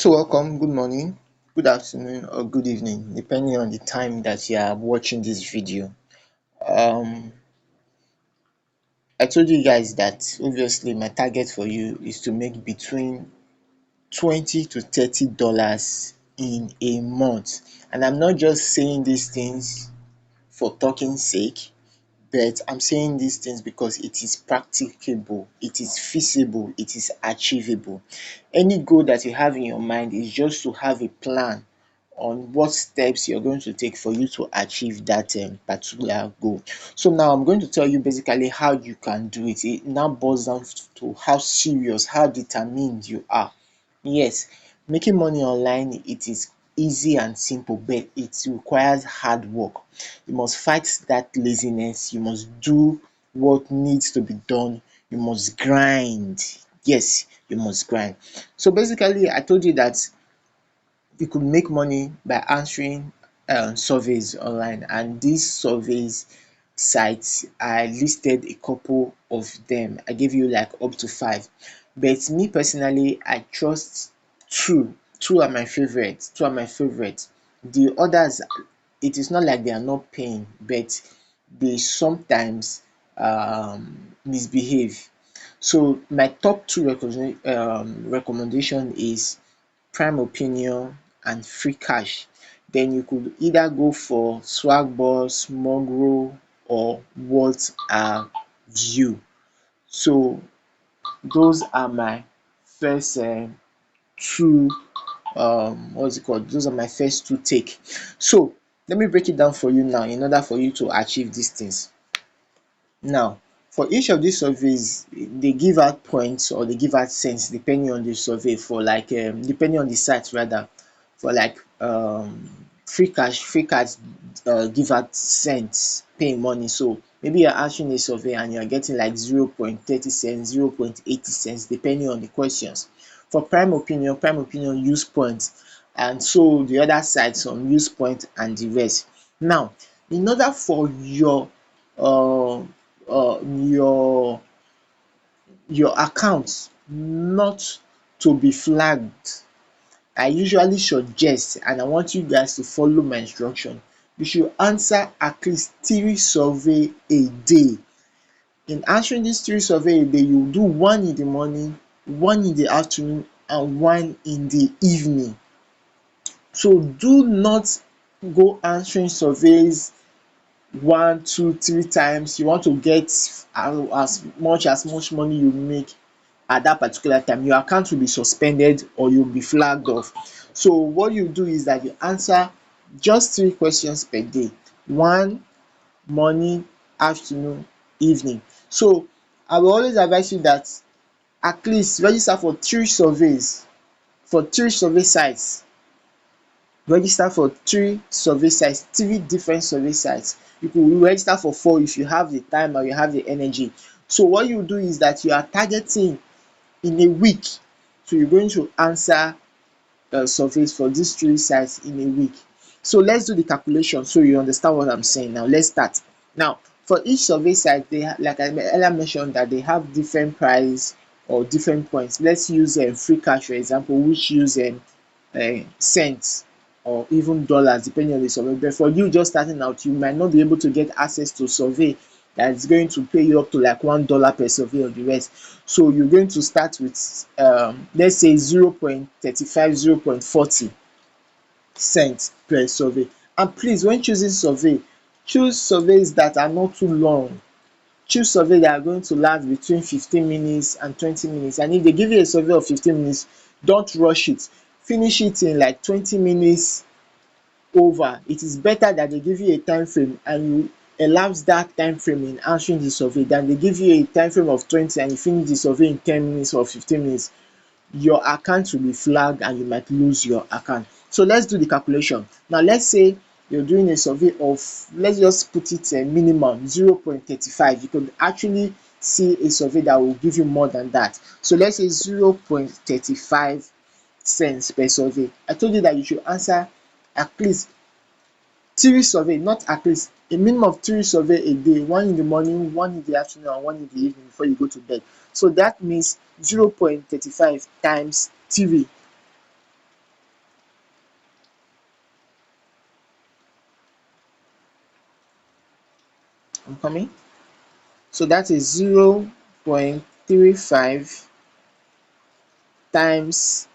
So welcome, good morning, good afternoon, or good evening, depending on the time that you are watching this video. Um, I told you guys that obviously my target for you is to make between $20 to $30 in a month. And I'm not just saying these things for talking sake, but I'm saying these things because it is practicable, it is feasible, it is achievable. Any goal that you have in your mind is just to have a plan on what steps you're going to take for you to achieve that particular goal. So now I'm going to tell you basically how you can do it. It now boils down to how serious, how determined you are. Yes, making money online, it is easy and simple, but it requires hard work. You must fight that laziness, you must do what needs to be done, you must grind. Yes, you must grind. So basically, I told you that you could make money by answering surveys online, and these surveys sites, I listed a couple of them. I gave you like up to five, but me personally, I trust two are my favorite, the others, it is not like they are not paying, but they sometimes misbehave. So my top two recommendation is Prime Opinion and Free Cash. Then you could either go for Swagbucks, Mongrel, or What Are You. So those are my first two what's it called, those are my first two take. So let me break it down for you now in order for you to achieve these things. Now, for each of these surveys, they give out points or they give out cents depending on the survey, for like depending on the site rather. For like free cash give out cents, paying money. So maybe you're answering a survey and you're getting like 0.30 cents, 0.80 cents, depending on the questions. For prime opinion use points, and so the other side some use point and the rest. Now, in order for uh, your account not to be flagged, I usually suggest, and I want you guys to follow my instruction, you should answer at least three survey a day. In answering these three survey a day, you do one in the morning, one in the afternoon, and one in the evening. So do not go answering surveys one, two, three times. You want to get as much money you make at that particular time, your account will be suspended or you'll be flagged off. So what you do is that you answer just three questions per day: one, morning, afternoon, evening. So I will always advise you that at least register for three survey sites. Register for three different survey sites. You could register for four if you have the time or you have the energy. So what you do is that you are targeting in a week. So you're going to answer surveys for these three sites in a week. So let's do the calculation so you understand what I'm saying. Now let's start. Now, for each survey site, like I earlier mentioned, that they have different price or different points. Let's use free cash for example, which use cents or even dollars depending on the survey. But for you just starting out, you might not be able to get access to survey that is going to pay you up to like $1 per survey or the rest. So you're going to start with let's say 0.35, 0.40 cents per survey. And please, when choosing survey, choose surveys that are not too long. Choose survey that are going to last between 15 minutes and 20 minutes. And if they give you a survey of 15 minutes, don't rush it. Finish it in like 20 minutes over. It is better that they give you a time frame and you elapse that time frame in answering the survey than they give you a time frame of 20 and you finish the survey in 10 minutes or 15 minutes. Your account will be flagged and you might lose your account. So let's do the calculation. Now let's say you're doing a survey of, let's just put it a minimum 0.35. You could actually see a survey that will give you more than that. So let's say 0.35 cents per survey. I told you that you should answer at least three survey, not at least, a minimum of three survey a day, one in the morning, one in the afternoon, and one in the evening before you go to bed. So that means 0.35 times three. coming. So that is 0.35 times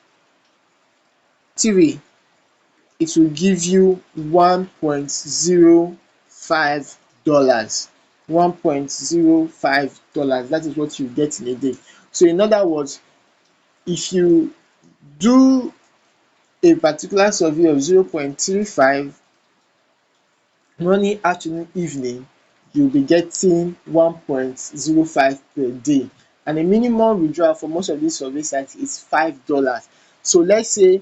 3. It will give you $1.05. $1.05. That is what you get in a day. So in other words, if you do a particular survey of 0.35 morning, afternoon, evening, you'll be getting 1.05 per day. And the minimum withdrawal for most of these survey sites is $5. So let's say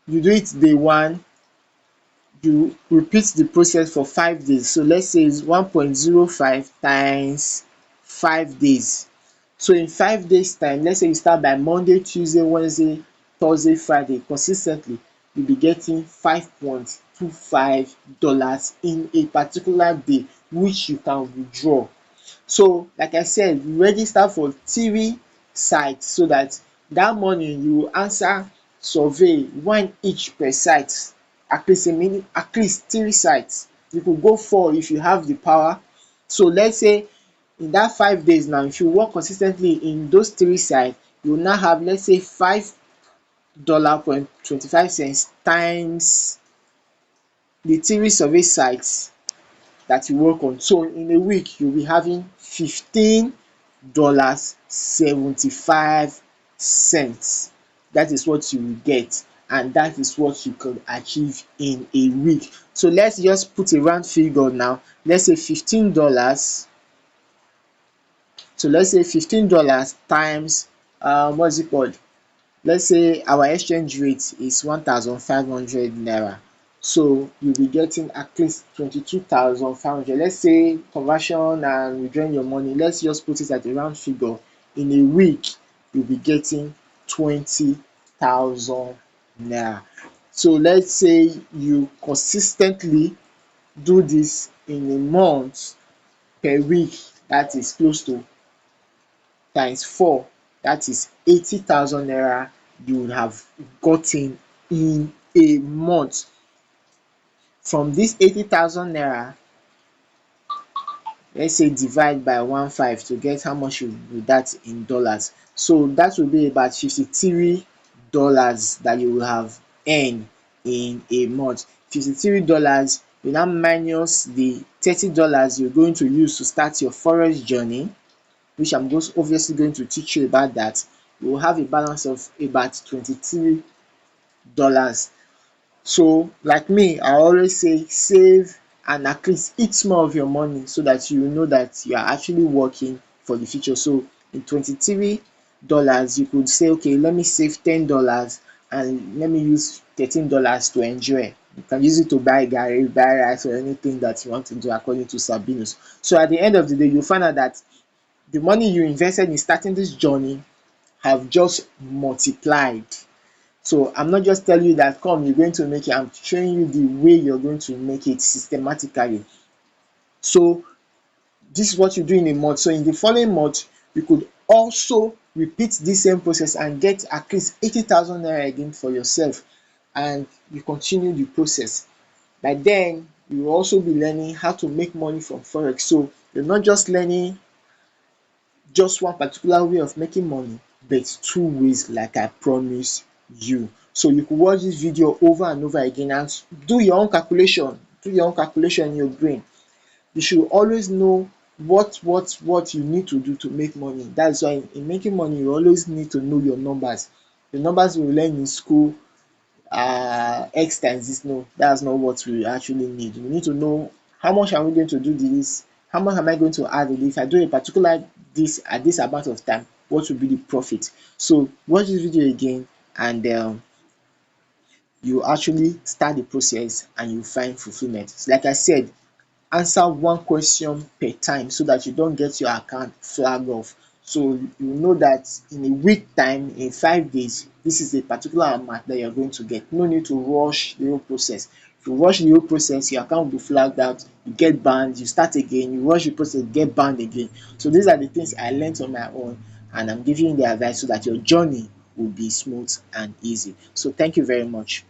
you do it day one, you repeat the process for 5 days. So let's say it's 1.05 times 5 days. So in 5 days time, let's say you start by Monday, Tuesday, Wednesday, Thursday, Friday, consistently, you'll be getting $5.25 in a particular day, which you can withdraw. So like I said, register for 3 sites so that that morning you will answer survey one each per site, at least a minimum, at least 3 sites. You could go 4 if you have the power. So let's say in that 5 days now, if you work consistently in those 3 sites, you will now have, let's say, $5.25 times the 3 survey sites that you work on. So in a week, you'll be having $15.75. That is what you will get, and that is what you can achieve in a week. So let's just put a round figure now. Let's say $15. So let's say $15 times what's it called? Let's say our exchange rate is 1,500 naira. So you'll be getting at least 22,500. Let's say conversion and withdrawing your money, let's just put it at a round figure. In a week, you'll be getting 20,000 naira. So let's say you consistently do this in a month, per week, that is close to times 4, that is 80,000 naira you would have gotten in a month. From this 80,000 naira, let's say divide by 1.5 to get how much will that in dollars. So that will be about $53 that you will have earned in a month. $53, you now minus the $30 you're going to use to start your forex journey, which I'm just obviously going to teach you about that. You will have a balance of about $23. So like me, I always say save and at least eat more of your money so that you know that you are actually working for the future. So in $23, you could say, okay, let me save $10 and let me use $13 to enjoy. You can use it to buy garri, buy rice, or anything that you want to do according to Sabinus. So at the end of the day, you'll find out that the money you invested in starting this journey have just multiplied. So I'm not just telling you that come you're going to make it, I'm showing you the way you're going to make it systematically. So this is what you do in a month. So in the following month, you could also repeat this same process and get at least 80,000 naira again for yourself, and you continue the process. By then, you will also be learning how to make money from forex. So you're not just learning just one particular way of making money, but 2 ways like I promised you. So you could watch this video over and over again and do your own calculation, in your brain. You should always know what you need to do to make money. That's why in making money, you always need to know your numbers. The numbers we learn in school, X times this, no, that's not what we actually need. We need to know how much are we going to do this, how much am I going to add if I do a particular this at this amount of time, what will be the profit. So watch this video again, and you actually start the process and you find fulfillment. So like I said, answer one question per time so that you don't get your account flagged off. So you know that in a week time, in 5 days, this is a particular amount that you're going to get. No need to rush the whole process. If you rush the whole process, your account will be flagged out, you get banned, you start again, you rush the process, get banned again. So these are the things I learned on my own, and I'm giving you the advice so that your journey will be smooth and easy. So thank you very much.